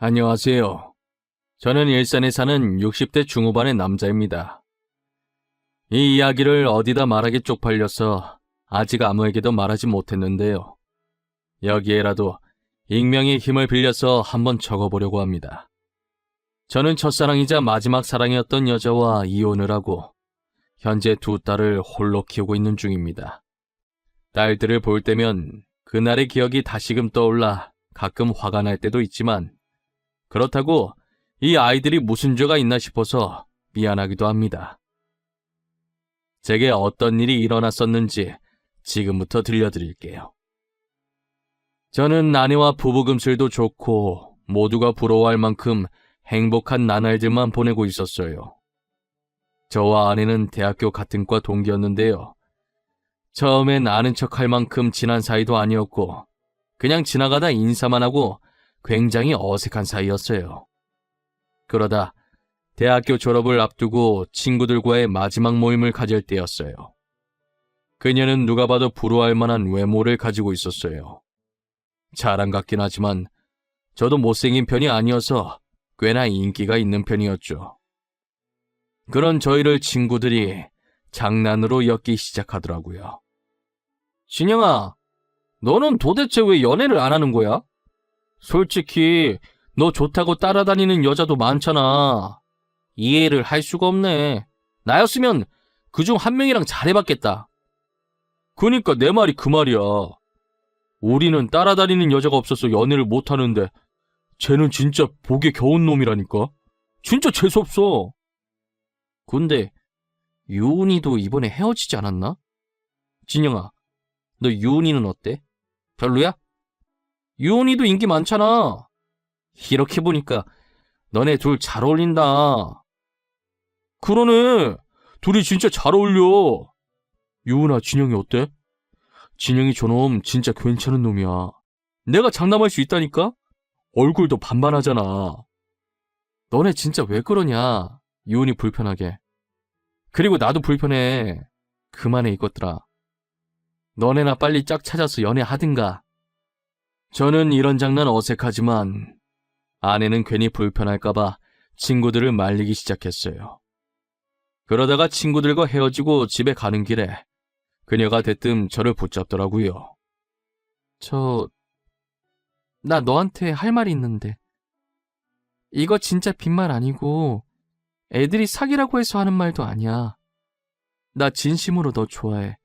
안녕하세요. 저는 일산에 사는 60대 중후반의 남자입니다. 이 이야기를 어디다 말하기 쪽팔려서 아직 아무에게도 말하지 못했는데요. 여기에라도 익명의 힘을 빌려서 한번 적어보려고 합니다. 저는 첫사랑이자 마지막 사랑이었던 여자와 이혼을 하고 현재 두 딸을 홀로 키우고 있는 중입니다. 딸들을 볼 때면 그날의 기억이 다시금 떠올라 가끔 화가 날 때도 있지만 그렇다고 이 아이들이 무슨 죄가 있나 싶어서 미안하기도 합니다. 제게 어떤 일이 일어났었는지 지금부터 들려드릴게요. 저는 아내와 부부금슬도 좋고 모두가 부러워할 만큼 행복한 나날들만 보내고 있었어요. 저와 아내는 대학교 같은 과 동기였는데요. 처음엔 아는 척할 만큼 친한 사이도 아니었고 그냥 지나가다 인사만 하고 굉장히 어색한 사이였어요. 그러다 대학교 졸업을 앞두고 친구들과의 마지막 모임을 가질 때였어요. 그녀는 누가 봐도 부러워할 만한 외모를 가지고 있었어요. 자랑 같긴 하지만 저도 못생긴 편이 아니어서 꽤나 인기가 있는 편이었죠. 그런 저희를 친구들이 장난으로 엮기 시작하더라고요. 진영아, 너는 도대체 왜 연애를 안 하는 거야? 솔직히 너 좋다고 따라다니는 여자도 많잖아. 이해를 할 수가 없네. 나였으면 그중 한 명이랑 잘해봤겠다. 그니까 내 말이 그 말이야. 우리는 따라다니는 여자가 없어서 연애를 못하는데 쟤는 진짜 복에 겨운 놈이라니까. 진짜 재수없어. 근데 유은이도 이번에 헤어지지 않았나? 진영아, 너 유은이는 어때? 별로야? 유은이도 인기 많잖아. 이렇게 보니까 너네 둘 잘 어울린다. 그러네. 둘이 진짜 잘 어울려. 유은아, 진영이 어때? 진영이 저놈 진짜 괜찮은 놈이야. 내가 장담할 수 있다니까? 얼굴도 반반하잖아. 너네 진짜 왜 그러냐? 유은이 불편하게. 그리고 나도 불편해. 그만해 이것들아. 너네나 빨리 짝 찾아서 연애하든가. 저는 이런 장난 어색하지만 아내는 괜히 불편할까봐 친구들을 말리기 시작했어요. 그러다가 친구들과 헤어지고 집에 가는 길에 그녀가 대뜸 저를 붙잡더라고요. 나 너한테 할 말이 있는데. 이거 진짜 빈말 아니고 애들이 사귀라고 해서 하는 말도 아니야. 나 진심으로 너 좋아해.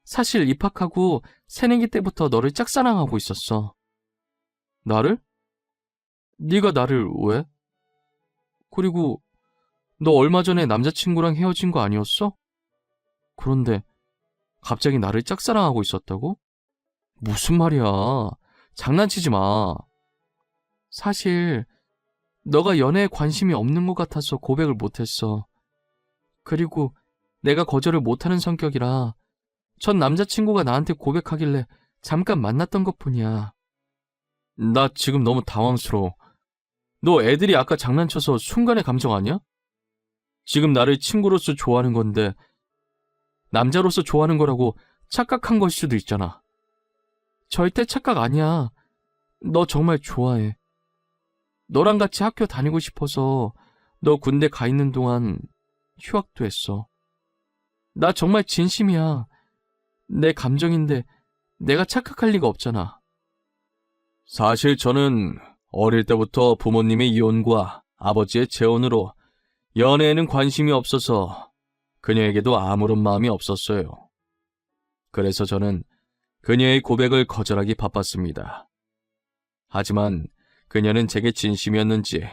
사실 입학하고 새내기 때부터 너를 짝사랑하고 있었어. 나를? 네가 나를 왜? 그리고 너 얼마 전에 남자친구랑 헤어진 거 아니었어? 그런데 갑자기 나를 짝사랑하고 있었다고? 무슨 말이야. 장난치지 마. 사실 너가 연애에 관심이 없는 것 같아서 고백을 못했어. 그리고 내가 거절을 못하는 성격이라 전 남자친구가 나한테 고백하길래 잠깐 만났던 것뿐이야. 나 지금 너무 당황스러워. 너 애들이 아까 장난쳐서 순간의 감정 아니야? 지금 나를 친구로서 좋아하는 건데 남자로서 좋아하는 거라고 착각한 걸 수도 있잖아. 절대 착각 아니야. 너 정말 좋아해. 너랑 같이 학교 다니고 싶어서 너 군대 가 있는 동안 휴학도 했어. 나 정말 진심이야. 내 감정인데 내가 착각할 리가 없잖아. 사실 저는 어릴 때부터 부모님의 이혼과 아버지의 재혼으로 연애에는 관심이 없어서 그녀에게도 아무런 마음이 없었어요. 그래서 저는 그녀의 고백을 거절하기 바빴습니다. 하지만 그녀는 제게 진심이었는지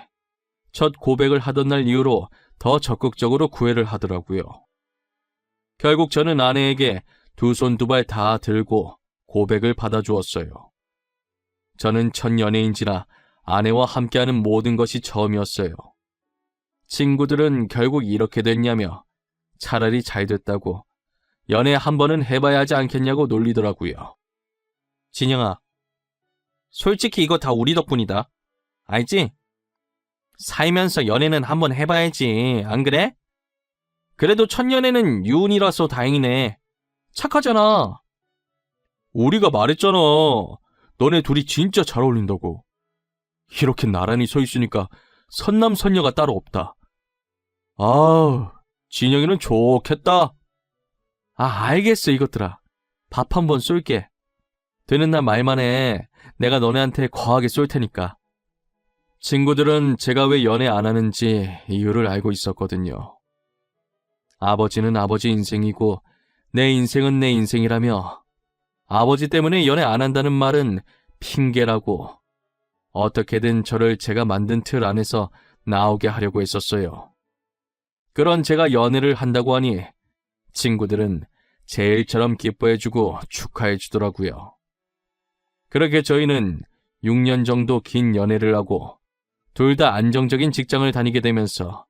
첫 고백을 하던 날 이후로 더 적극적으로 구애를 하더라고요. 결국 저는 아내에게 두 손 두 발 다 들고 고백을 받아주었어요. 저는 첫 연애인지라 아내와 함께하는 모든 것이 처음이었어요. 친구들은 결국 이렇게 됐냐며 차라리 잘 됐다고 연애 한 번은 해봐야 하지 않겠냐고 놀리더라고요. 진영아, 솔직히 이거 다 우리 덕분이다. 알지? 살면서 연애는 한번 해봐야지, 안 그래? 그래도 첫 연애는 유은이라서 다행이네. 착하잖아. 우리가 말했잖아. 너네 둘이 진짜 잘 어울린다고. 이렇게 나란히 서 있으니까 선남선녀가 따로 없다. 아우, 진영이는 좋겠다. 알겠어, 이것들아. 밥 한번 쏠게. 되는 날 말만 해. 내가 너네한테 거하게 쏠 테니까. 친구들은 제가 왜 연애 안 하는지 이유를 알고 있었거든요. 아버지는 아버지 인생이고 내 인생은 내 인생이라며 아버지 때문에 연애 안 한다는 말은 핑계라고 어떻게든 저를 제가 만든 틀 안에서 나오게 하려고 했었어요. 그런 제가 연애를 한다고 하니 친구들은 제 일처럼 기뻐해주고 축하해주더라고요. 그렇게 저희는 6년 정도 긴 연애를 하고 둘 다 안정적인 직장을 다니게 되면서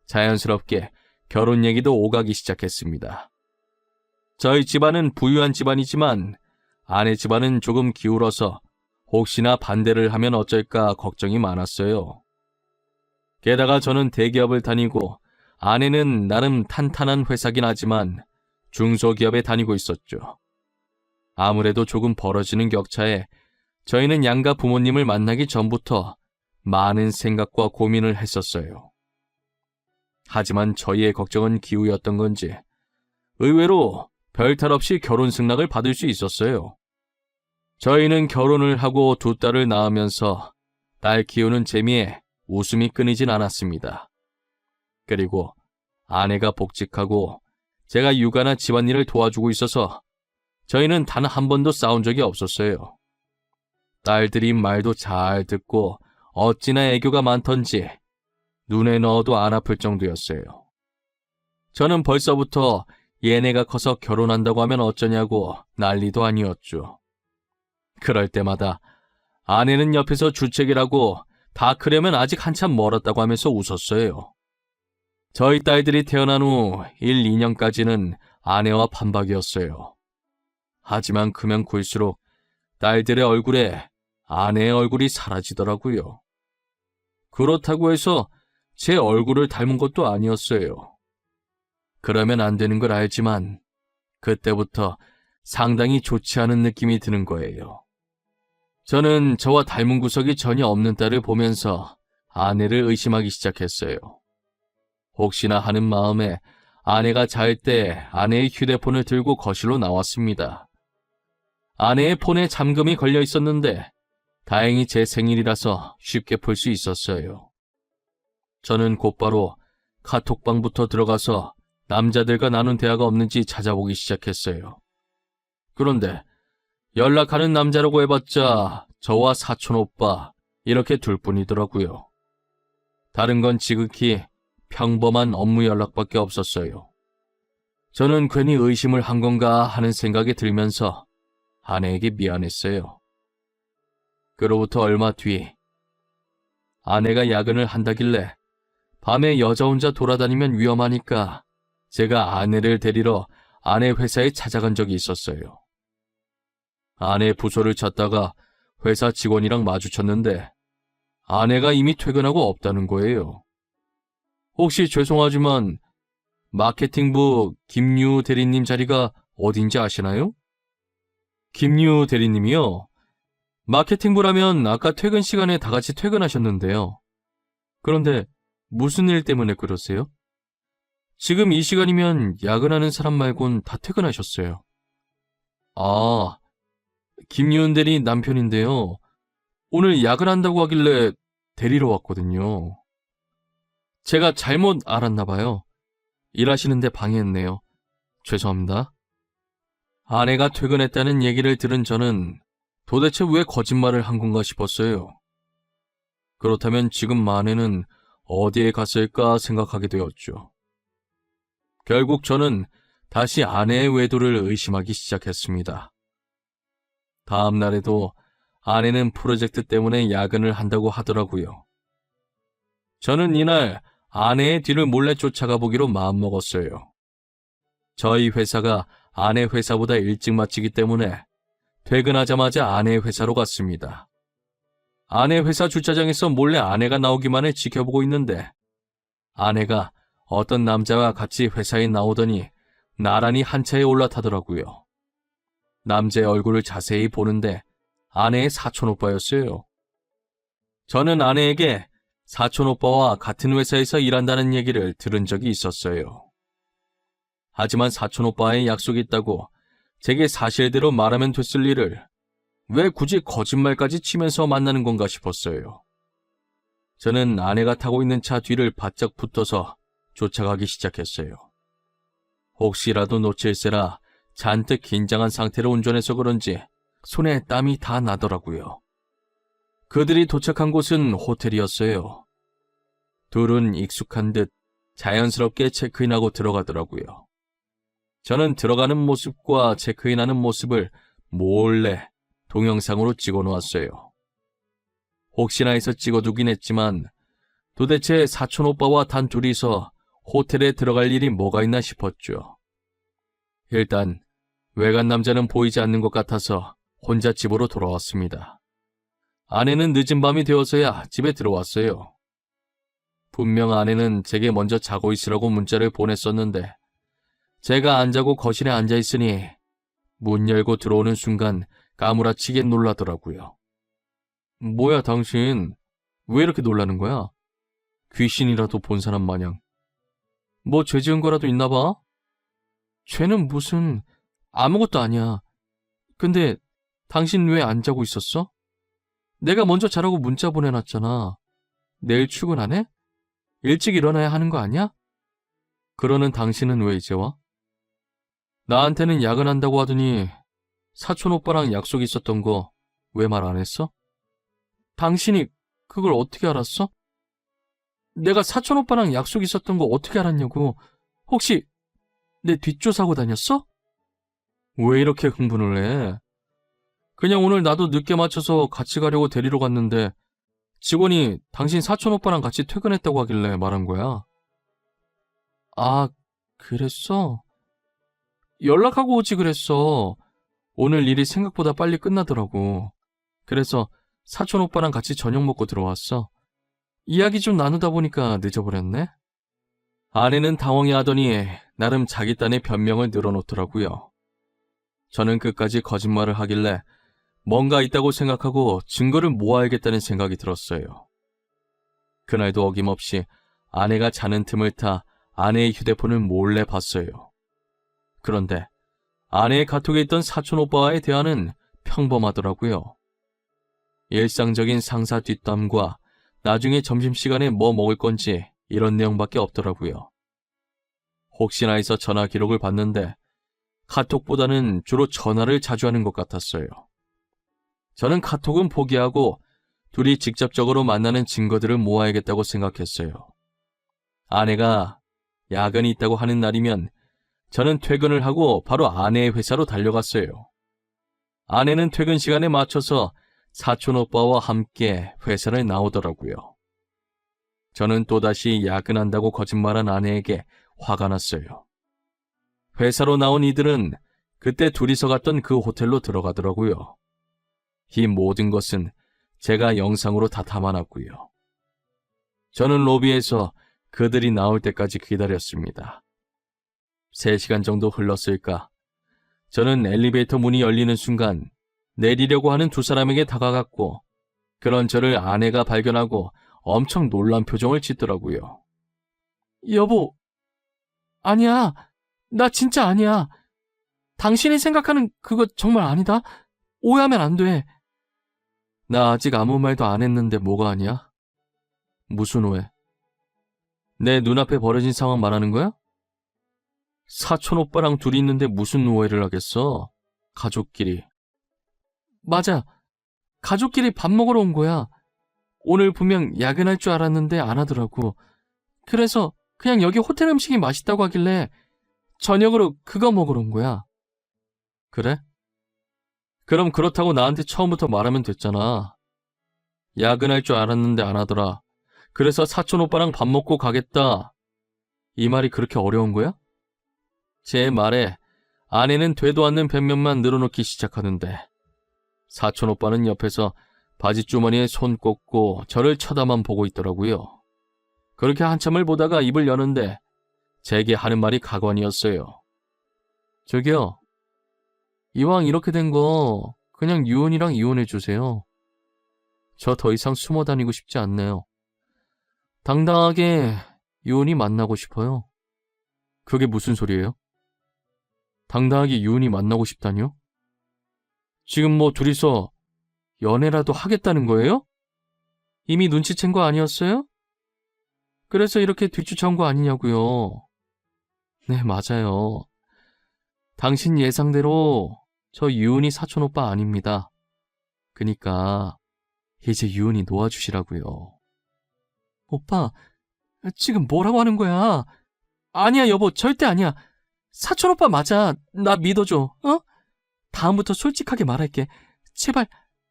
자연스럽게 결혼 얘기도 오가기 시작했습니다. 저희 집안은 부유한 집안이지만 아내 집안은 조금 기울어서 혹시나 반대를 하면 어쩔까 걱정이 많았어요. 게다가 저는 대기업을 다니고 아내는 나름 탄탄한 회사긴 하지만 중소기업에 다니고 있었죠. 아무래도 조금 벌어지는 격차에 저희는 양가 부모님을 만나기 전부터 많은 생각과 고민을 했었어요. 하지만 저희의 걱정은 기우였던 건지 의외로 별탈 없이 결혼 승낙을 받을 수 있었어요. 저희는 결혼을 하고 두 딸을 낳으면서 딸 키우는 재미에 웃음이 끊이진 않았습니다. 그리고 아내가 복직하고 제가 육아나 집안일을 도와주고 있어서 저희는 단 한 번도 싸운 적이 없었어요. 딸들이 말도 잘 듣고 어찌나 애교가 많던지 눈에 넣어도 안 아플 정도였어요. 저는 벌써부터 얘네가 커서 결혼한다고 하면 어쩌냐고 난리도 아니었죠. 그럴 때마다 아내는 옆에서 주책이라고 다 크려면 아직 한참 멀었다고 하면서 웃었어요. 저희 딸들이 태어난 후 1, 2년까지는 아내와 반박이었어요. 하지만 크면 클수록 딸들의 얼굴에 아내의 얼굴이 사라지더라고요. 그렇다고 해서 제 얼굴을 닮은 것도 아니었어요. 그러면 안 되는 걸 알지만 그때부터 상당히 좋지 않은 느낌이 드는 거예요. 저는 저와 닮은 구석이 전혀 없는 딸을 보면서 아내를 의심하기 시작했어요. 혹시나 하는 마음에 아내가 잘 때 아내의 휴대폰을 들고 거실로 나왔습니다. 아내의 폰에 잠금이 걸려 있었는데 다행히 제 생일이라서 쉽게 풀 수 있었어요. 저는 곧바로 카톡방부터 들어가서 남자들과 나눈 대화가 없는지 찾아보기 시작했어요. 그런데 연락하는 남자라고 해봤자 저와 사촌 오빠 이렇게 둘뿐이더라고요. 다른 건 지극히 평범한 업무 연락밖에 없었어요. 저는 괜히 의심을 한 건가 하는 생각이 들면서 아내에게 미안했어요. 그로부터 얼마 뒤 아내가 야근을 한다길래 밤에 여자 혼자 돌아다니면 위험하니까 제가 아내를 데리러 아내 회사에 찾아간 적이 있었어요. 아내 부서를 찾다가 회사 직원이랑 마주쳤는데 아내가 이미 퇴근하고 없다는 거예요. 혹시 죄송하지만 마케팅부 김유 대리님 자리가 어딘지 아시나요? 김유 대리님이요? 마케팅부라면 아까 퇴근 시간에 다 같이 퇴근하셨는데요. 그런데 무슨 일 때문에 그러세요? 지금 이 시간이면 야근하는 사람 말곤 다 퇴근하셨어요. 김유은 대리 남편인데요. 오늘 야근한다고 하길래 데리러 왔거든요. 제가 잘못 알았나 봐요. 일하시는데 방해했네요. 죄송합니다. 아내가 퇴근했다는 얘기를 들은 저는 도대체 왜 거짓말을 한 건가 싶었어요. 그렇다면 지금 아내는 어디에 갔을까 생각하게 되었죠. 결국 저는 다시 아내의 외도를 의심하기 시작했습니다. 다음 날에도 아내는 프로젝트 때문에 야근을 한다고 하더라고요. 저는 이날 아내의 뒤를 몰래 쫓아가 보기로 마음먹었어요. 저희 회사가 아내 회사보다 일찍 마치기 때문에 퇴근하자마자 아내 회사로 갔습니다. 아내 회사 주차장에서 몰래 아내가 나오기만을 지켜보고 있는데 아내가 어떤 남자와 같이 회사에 나오더니 나란히 한 차에 올라타더라고요. 남자의 얼굴을 자세히 보는데 아내의 사촌 오빠였어요. 저는 아내에게 사촌 오빠와 같은 회사에서 일한다는 얘기를 들은 적이 있었어요. 하지만 사촌 오빠의 약속이 있다고 제게 사실대로 말하면 됐을 일을 왜 굳이 거짓말까지 치면서 만나는 건가 싶었어요. 저는 아내가 타고 있는 차 뒤를 바짝 붙어서 쫓아가기 시작했어요. 혹시라도 놓칠세라 잔뜩 긴장한 상태로 운전해서 그런지 손에 땀이 다 나더라고요. 그들이 도착한 곳은 호텔이었어요. 둘은 익숙한 듯 자연스럽게 체크인하고 들어가더라고요. 저는 들어가는 모습과 체크인하는 모습을 몰래 동영상으로 찍어놓았어요. 혹시나 해서 찍어두긴 했지만 도대체 사촌 오빠와 단 둘이서 호텔에 들어갈 일이 뭐가 있나 싶었죠. 일단 외간 남자는 보이지 않는 것 같아서 혼자 집으로 돌아왔습니다. 아내는 늦은 밤이 되어서야 집에 들어왔어요. 분명 아내는 제게 먼저 자고 있으라고 문자를 보냈었는데 제가 안 자고 거실에 앉아 있으니 문 열고 들어오는 순간 까무라치게 놀라더라고요. 뭐야 당신, 왜 이렇게 놀라는 거야? 귀신이라도 본 사람 마냥. 뭐 죄 지은 거라도 있나 봐? 죄는 무슨, 아무것도 아니야. 근데 당신 왜 안 자고 있었어? 내가 먼저 자라고 문자 보내놨잖아. 내일 출근 안 해? 일찍 일어나야 하는 거 아니야? 그러는 당신은 왜 이제 와? 나한테는 야근한다고 하더니 사촌 오빠랑 약속 있었던 거 왜 말 안 했어? 당신이 그걸 어떻게 알았어? 내가 사촌 오빠랑 약속 있었던 거 어떻게 알았냐고. 혹시 내 뒷조사하고 다녔어? 왜 이렇게 흥분을 해? 그냥 오늘 나도 늦게 맞춰서 같이 가려고 데리러 갔는데 직원이 당신 사촌 오빠랑 같이 퇴근했다고 하길래 말한 거야. 아, 그랬어? 연락하고 오지 그랬어. 오늘 일이 생각보다 빨리 끝나더라고. 그래서 사촌 오빠랑 같이 저녁 먹고 들어왔어. 이야기 좀 나누다 보니까 늦어버렸네. 아내는 당황해하더니 나름 자기 딴의 변명을 늘어놓더라고요. 저는 끝까지 거짓말을 하길래 뭔가 있다고 생각하고 증거를 모아야겠다는 생각이 들었어요. 그날도 어김없이 아내가 자는 틈을 타 아내의 휴대폰을 몰래 봤어요. 그런데 아내의 카톡에 있던 사촌 오빠와의 대화는 평범하더라고요. 일상적인 상사 뒷담과 나중에 점심시간에 뭐 먹을 건지 이런 내용밖에 없더라고요. 혹시나 해서 전화 기록을 봤는데 카톡보다는 주로 전화를 자주 하는 것 같았어요. 저는 카톡은 포기하고 둘이 직접적으로 만나는 증거들을 모아야겠다고 생각했어요. 아내가 야근이 있다고 하는 날이면 저는 퇴근을 하고 바로 아내의 회사로 달려갔어요. 아내는 퇴근 시간에 맞춰서 사촌 오빠와 함께 회사를 나오더라고요. 저는 또다시 야근한다고 거짓말한 아내에게 화가 났어요. 회사로 나온 이들은 그때 둘이서 갔던 그 호텔로 들어가더라고요. 이 모든 것은 제가 영상으로 다 담아놨고요. 저는 로비에서 그들이 나올 때까지 기다렸습니다. 3시간 정도 흘렀을까? 저는 엘리베이터 문이 열리는 순간 내리려고 하는 두 사람에게 다가갔고 그런 저를 아내가 발견하고 엄청 놀란 표정을 짓더라고요. 여보, 아니야. 나 진짜 아니야. 당신이 생각하는 그거 정말 아니다. 오해하면 안 돼. 나 아직 아무 말도 안 했는데 뭐가 아니야? 무슨 오해? 내 눈앞에 벌어진 상황 말하는 거야? 사촌 오빠랑 둘이 있는데 무슨 오해를 하겠어? 가족끼리. 맞아. 가족끼리 밥 먹으러 온 거야. 오늘 분명 야근할 줄 알았는데 안 하더라고. 그래서 그냥 여기 호텔 음식이 맛있다고 하길래 저녁으로 그거 먹으러 온 거야. 그래? 그럼 그렇다고 나한테 처음부터 말하면 됐잖아. 야근할 줄 알았는데 안 하더라. 그래서 사촌 오빠랑 밥 먹고 가겠다. 이 말이 그렇게 어려운 거야? 제 말에 아내는 되도 않는 변명만 늘어놓기 시작하는데 사촌 오빠는 옆에서 바지 주머니에 손 꽂고 저를 쳐다만 보고 있더라고요. 그렇게 한참을 보다가 입을 여는데 제게 하는 말이 가관이었어요. 저기요. 이왕 이렇게 된 거 그냥 유은이랑 이혼해 주세요. 저 더 이상 숨어 다니고 싶지 않네요. 당당하게 유은이 만나고 싶어요. 그게 무슨 소리예요? 당당하게 유은이 만나고 싶다니요? 지금 뭐 둘이서 연애라도 하겠다는 거예요? 이미 눈치챈 거 아니었어요? 그래서 이렇게 뒤쫓아온 거 아니냐고요. 네, 맞아요. 당신 예상대로 저 유은이 사촌오빠 아닙니다. 그니까 이제 유은이 놓아주시라고요. 오빠, 지금 뭐라고 하는 거야? 아니야, 여보, 절대 아니야. 사촌오빠 맞아. 나 믿어줘, 어? 다음부터 솔직하게 말할게. 제발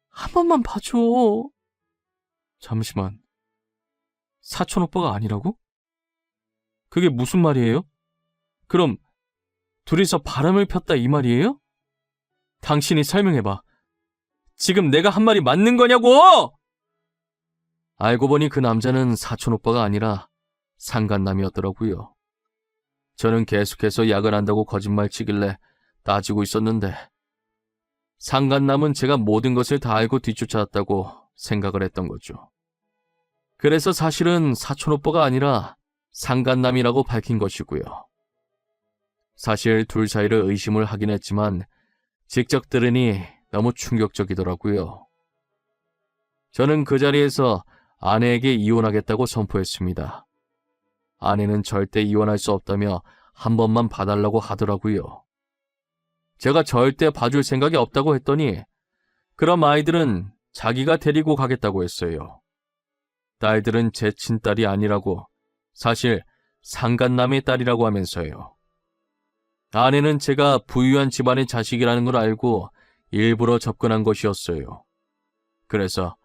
한 번만 봐줘. 잠시만. 사촌오빠가 아니라고? 그게 무슨 말이에요? 그럼 둘이서 바람을 폈다 이 말이에요? 당신이 설명해봐. 지금 내가 한 말이 맞는 거냐고! 알고 보니 그 남자는 사촌오빠가 아니라 상간남이었더라고요. 저는 계속해서 야근한다고 거짓말 치길래 따지고 있었는데 상간남은 제가 모든 것을 다 알고 뒤쫓아왔다고 생각을 했던 거죠. 그래서 사실은 사촌오빠가 아니라 상간남이라고 밝힌 것이고요. 사실 둘 사이를 의심을 하긴 했지만 직접 들으니 너무 충격적이더라고요. 저는 그 자리에서 아내에게 이혼하겠다고 선포했습니다. 아내는 절대 이혼할 수 없다며 한 번만 봐달라고 하더라고요. 제가 절대 봐줄 생각이 없다고 했더니 그럼 아이들은 자기가 데리고 가겠다고 했어요. 딸들은 제 친딸이 아니라고, 사실 상간남의 딸이라고 하면서요. 아내는 제가 부유한 집안의 자식이라는 걸 알고 일부러 접근한 것이었어요. 그래서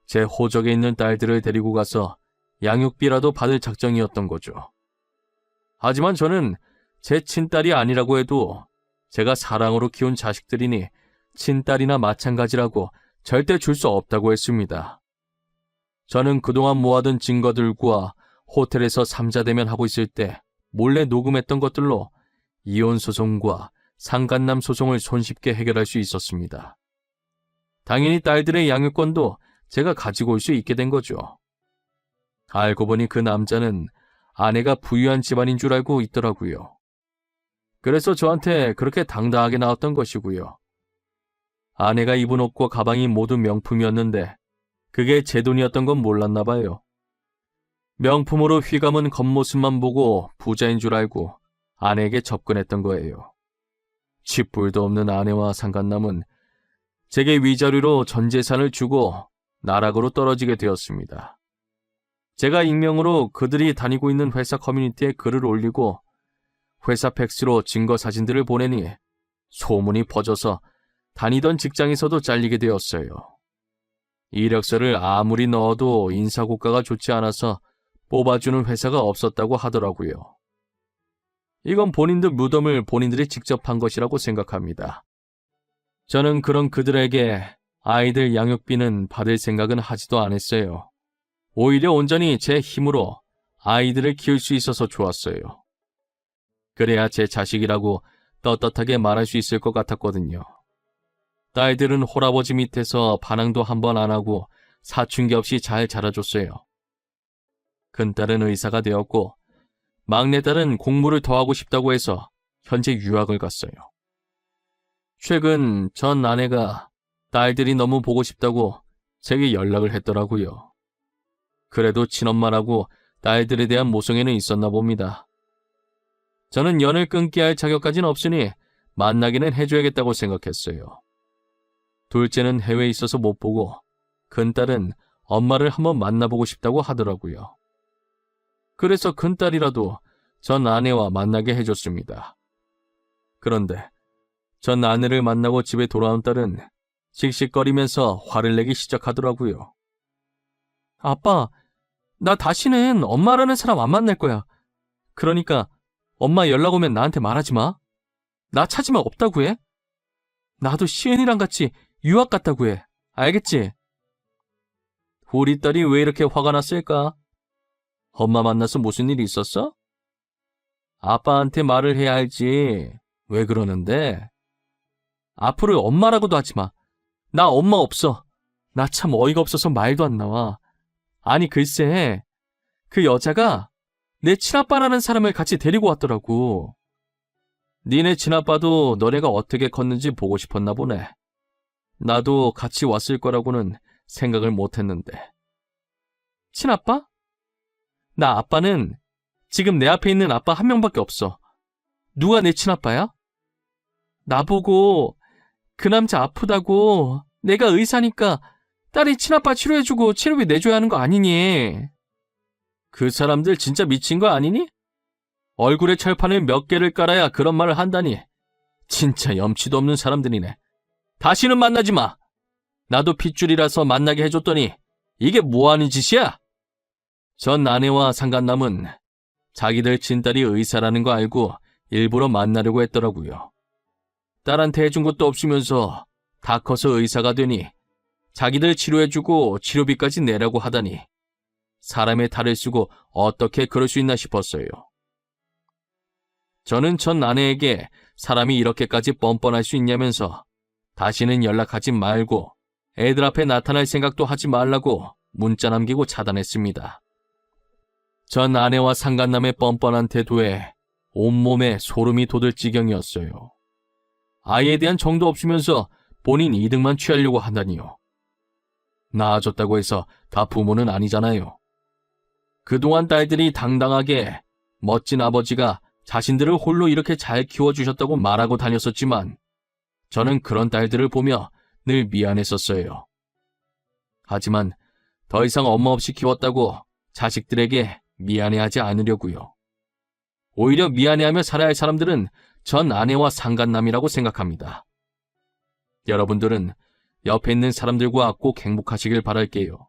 제 호적에 있는 딸들을 데리고 가서 양육비라도 받을 작정이었던 거죠. 하지만 저는 제 친딸이 아니라고 해도 제가 사랑으로 키운 자식들이니 친딸이나 마찬가지라고 절대 줄 수 없다고 했습니다. 저는 그동안 모아둔 증거들과 호텔에서 삼자대면 하고 있을 때 몰래 녹음했던 것들로 이혼 소송과 상간남 소송을 손쉽게 해결할 수 있었습니다. 당연히 딸들의 양육권도 제가 가지고 올 수 있게 된 거죠. 알고 보니 그 남자는 아내가 부유한 집안인 줄 알고 있더라고요. 그래서 저한테 그렇게 당당하게 나왔던 것이고요. 아내가 입은 옷과 가방이 모두 명품이었는데 그게 제 돈이었던 건 몰랐나 봐요. 명품으로 휘감은 겉모습만 보고 부자인 줄 알고 아내에게 접근했던 거예요. 쥐뿔도 없는 아내와 상간남은 제게 위자료로 전 재산을 주고 나락으로 떨어지게 되었습니다. 제가 익명으로 그들이 다니고 있는 회사 커뮤니티에 글을 올리고 회사 팩스로 증거 사진들을 보내니 소문이 퍼져서 다니던 직장에서도 잘리게 되었어요. 이력서를 아무리 넣어도 인사고과가 좋지 않아서 뽑아주는 회사가 없었다고 하더라고요. 이건 본인들 무덤을 본인들이 직접 판 것이라고 생각합니다. 저는 그런 그들에게 아이들 양육비는 받을 생각은 하지도 않았어요. 오히려 온전히 제 힘으로 아이들을 키울 수 있어서 좋았어요. 그래야 제 자식이라고 떳떳하게 말할 수 있을 것 같았거든요. 딸들은 홀아버지 밑에서 반항도 한 번 안 하고 사춘기 없이 잘 자라줬어요. 큰딸은 의사가 되었고 막내딸은 공부를 더 하고 싶다고 해서 현재 유학을 갔어요. 최근 전 아내가 딸들이 너무 보고 싶다고 제게 연락을 했더라고요. 그래도 친엄마라고 딸들에 대한 모성애는 있었나 봅니다. 저는 연을 끊게 할 자격까지는 없으니 만나기는 해줘야겠다고 생각했어요. 둘째는 해외에 있어서 못 보고 큰딸은 엄마를 한번 만나보고 싶다고 하더라고요. 그래서 큰딸이라도 전 아내와 만나게 해줬습니다. 그런데 전 아내를 만나고 집에 돌아온 딸은 씩씩거리면서 화를 내기 시작하더라고요. 아빠, 나 다시는 엄마라는 사람 안 만날 거야. 그러니까 엄마 연락 오면 나한테 말하지 마. 나 찾으면 없다고 해. 나도 시은이랑 같이 유학 갔다고 해. 알겠지? 우리 딸이 왜 이렇게 화가 났을까? 엄마 만나서 무슨 일이 있었어? 아빠한테 말을 해야 할지. 왜 그러는데? 앞으로 엄마라고도 하지 마. 나 엄마 없어. 나 참 어이가 없어서 말도 안 나와. 아니 글쎄, 그 여자가 내 친아빠라는 사람을 같이 데리고 왔더라고. 니네 친아빠도 너네가 어떻게 컸는지 보고 싶었나 보네. 나도 같이 왔을 거라고는 생각을 못했는데. 친아빠? 나 아빠는 지금 내 앞에 있는 아빠 한 명밖에 없어. 누가 내 친아빠야? 나보고 그 남자 아프다고 내가 의사니까 딸이 친아빠 치료해주고 치료비 내줘야 하는 거 아니니? 그 사람들 진짜 미친 거 아니니? 얼굴에 철판을 몇 개를 깔아야 그런 말을 한다니. 진짜 염치도 없는 사람들이네. 다시는 만나지 마. 나도 핏줄이라서 만나게 해줬더니 이게 뭐하는 짓이야? 전 아내와 상간남은 자기들 친딸이 의사라는 거 알고 일부러 만나려고 했더라고요. 딸한테 해준 것도 없으면서 다 커서 의사가 되니 자기들 치료해주고 치료비까지 내라고 하다니 사람의 탈을 쓰고 어떻게 그럴 수 있나 싶었어요. 저는 전 아내에게 사람이 이렇게까지 뻔뻔할 수 있냐면서 다시는 연락하지 말고 애들 앞에 나타날 생각도 하지 말라고 문자 남기고 차단했습니다. 전 아내와 상간남의 뻔뻔한 태도에 온몸에 소름이 돋을 지경이었어요. 아이에 대한 정도 없으면서 본인 이득만 취하려고 한다니요. 낳아줬다고 해서 다 부모는 아니잖아요. 그동안 딸들이 당당하게 멋진 아버지가 자신들을 홀로 이렇게 잘 키워주셨다고 말하고 다녔었지만 저는 그런 딸들을 보며 늘 미안했었어요. 하지만 더 이상 엄마 없이 키웠다고 자식들에게 미안해하지 않으려고요. 오히려 미안해하며 살아야 할 사람들은 전 아내와 상간남이라고 생각합니다. 여러분들은 옆에 있는 사람들과 꼭 행복하시길 바랄게요.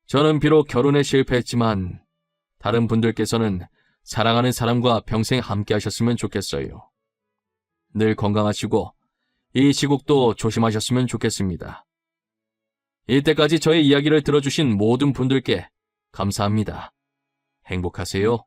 저는 비록 결혼에 실패했지만 다른 분들께서는 사랑하는 사람과 평생 함께 하셨으면 좋겠어요. 늘 건강하시고 이 시국도 조심하셨으면 좋겠습니다. 이때까지 저의 이야기를 들어주신 모든 분들께 감사합니다. 행복하세요.